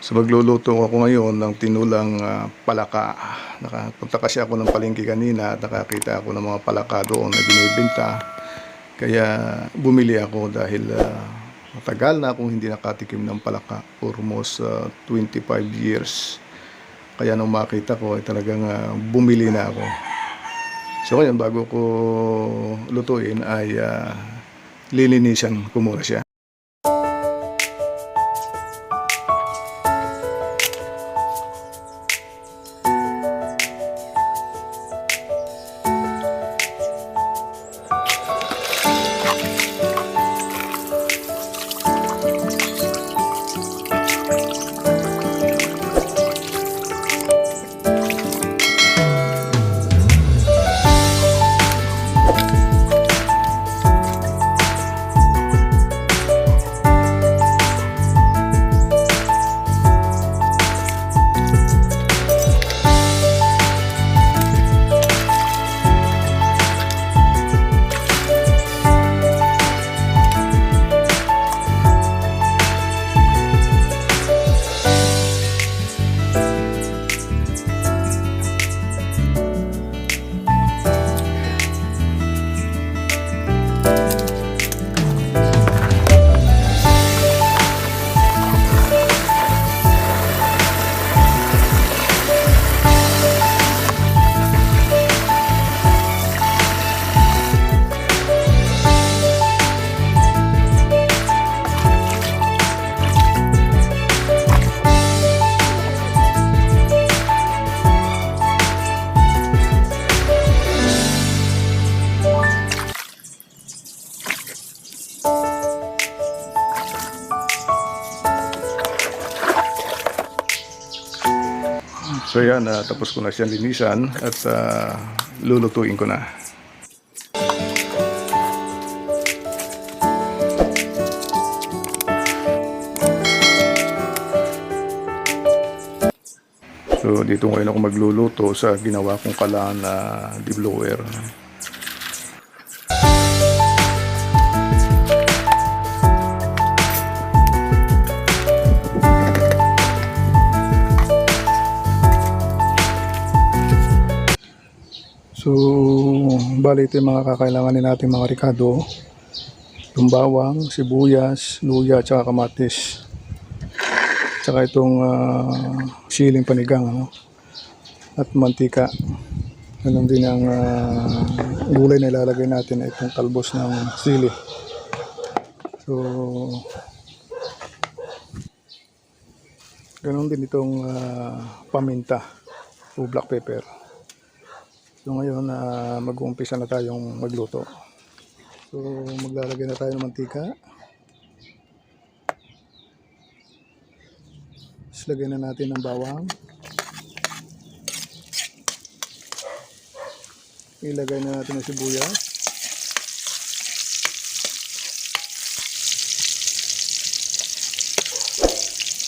So magluluto ako ngayon ng tinulang palaka. Nakapunta kasi ako ng palengke kanina at nakakita ako ng mga palaka doon na binibenta. Kaya bumili ako dahil matagal na akong hindi nakatikim ng palaka. Almost 25 years. Kaya nung makita ko ay talagang bumili na ako. So ngayon bago ko lutuin ay lilinisan ko muna siya. So yan, tapos ko na siyang linisan at lulutuin ko na. So dito ngayon ako magluluto sa ginawa kong kalaan na diblower. So, bali ito yung mga kakailanganin natin mga ricado. Itong bawang, sibuyas, luya, tsaka kamatis. Tsaka itong siling panigang, ano? At mantika. Ganun din ang gulay na ilalagay natin na itong talbos ng sili. So, ganun din itong paminta o black pepper. So ngayon mag-uumpisa na tayong magluto. So maglalagay na tayo ng mantika. Tapos lagyan na natin ng bawang. Ilagay na natin ng sibuyas.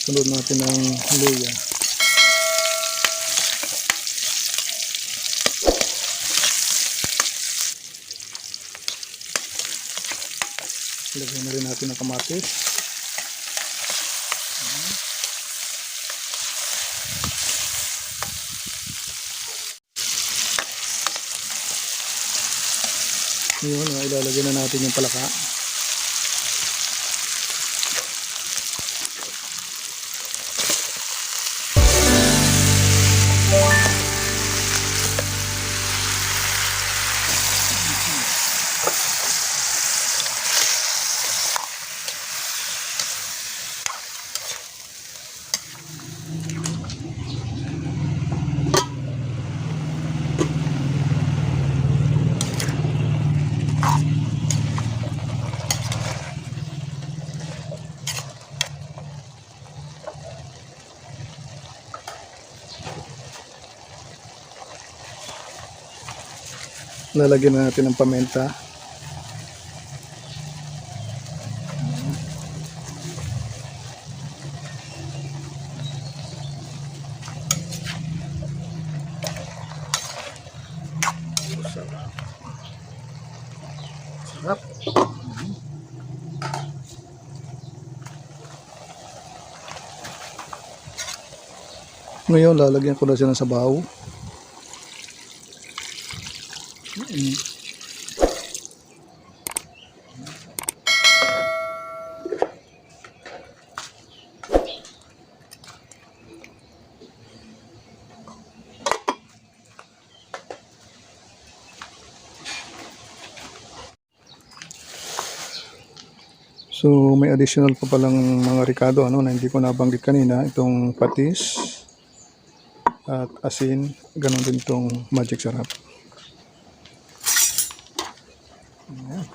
Sunod natin ng luya. Lagyan na rin natin ng kamatis. Ngayon, ilalagay na natin yung palaka. Lalagyan na natin ng paminta. Sarap. Ngayon, lalagyan ko na siya ng sabaw. So, may additional pa palang mga ricado na hindi ko nabanggit kanina. Itong patis at asin. Ganon din itong magic sarap. Ayan.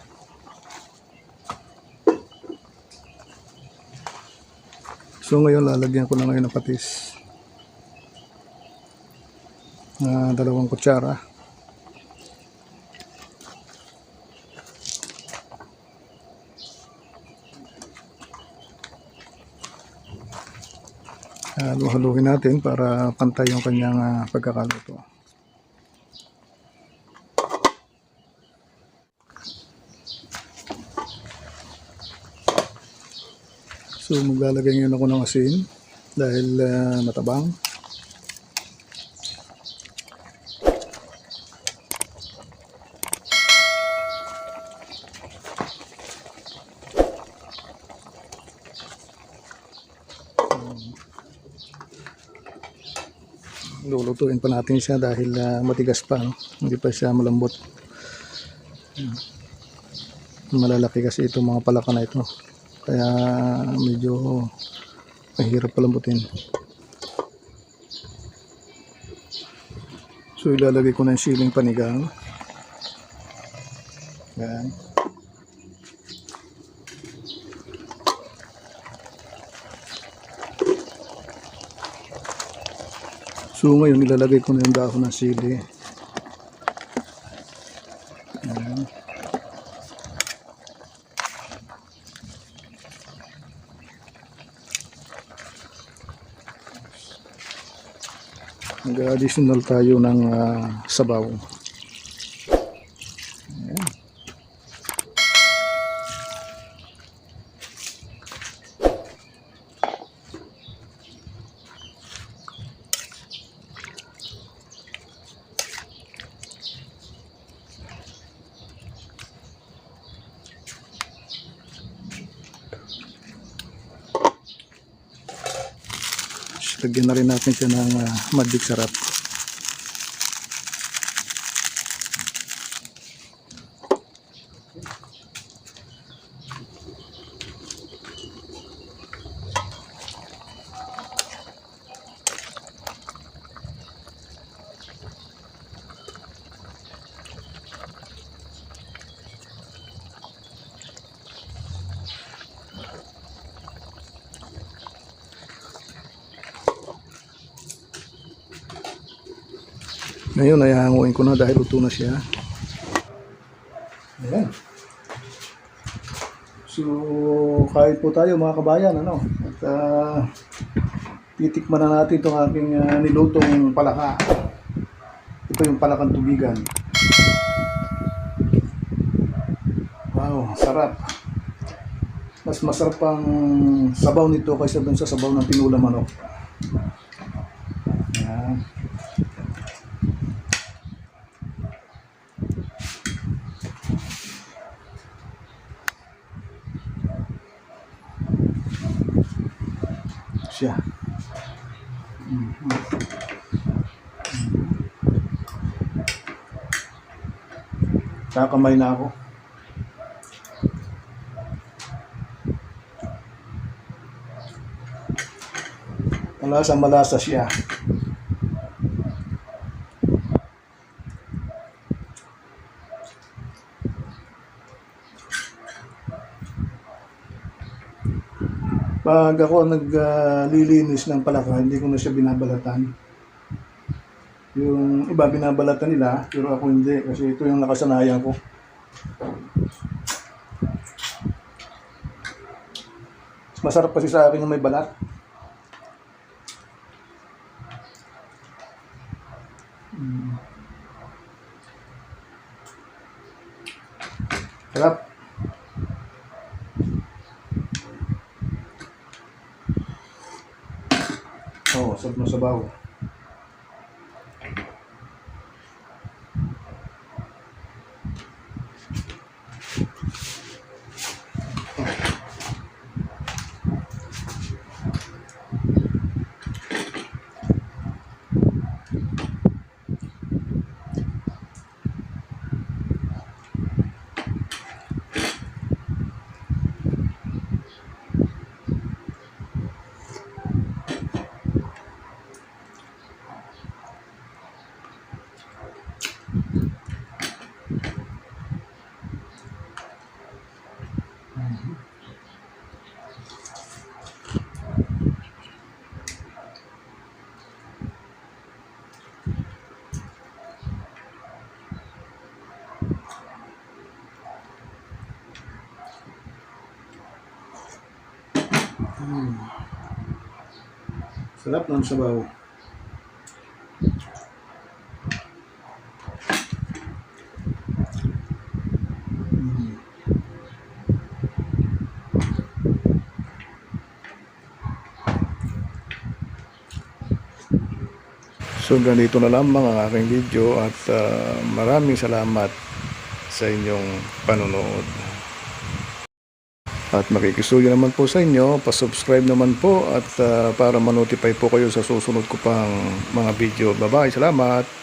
So, ngayon lalagyan ko na ngayon ng patis. 2 kutsara. Haluhaluin natin para pantay yung kanyang pagkakaluto. So maglalagay ngayon ako ng asin dahil matabang. Lulutuin pa natin siya dahil matigas pa, hindi pa siya malambot. Malalaki kasi itong mga palaka na ito, kaya medyo mahirap palambutin. So ilalagay ko na yung siling panigang. Yan. So ngayon ilalagay ko na yung dahon ng sili. Ayan. Mag-additional tayo ng sabaw. Ayan. Lagyan na rin natin siya ng magic sarap. Ngayon ay hanguin ko na dahil luto na siya. Ayan. So, kahit po tayo mga kabayan, at titikman na natin itong aking nilutong palaka. Ito yung palakang tubigan. Wow, sarap. Mas masarap ang sabaw nito kaysa dun sa sabaw ng tinulang manok. Ayan. Siya. Kakamay na ako. Malasa siya. Pag ako naglilinis ng palaka, hindi ko na siya binabalatan. Yung iba binabalatan nila, pero ako hindi kasi ito yung nakasanayan ko. Masarap kasi sa akin yung may balat. Sarap. Oh, sarap na sabaw. Sarap ng sabaw. So ganito na lamang ang aking video at maraming salamat sa inyong panonood. At makikisuyo naman po sa inyo, pa-subscribe naman po at para ma-notify po kayo sa susunod ko pang mga video. Bye-bye, salamat!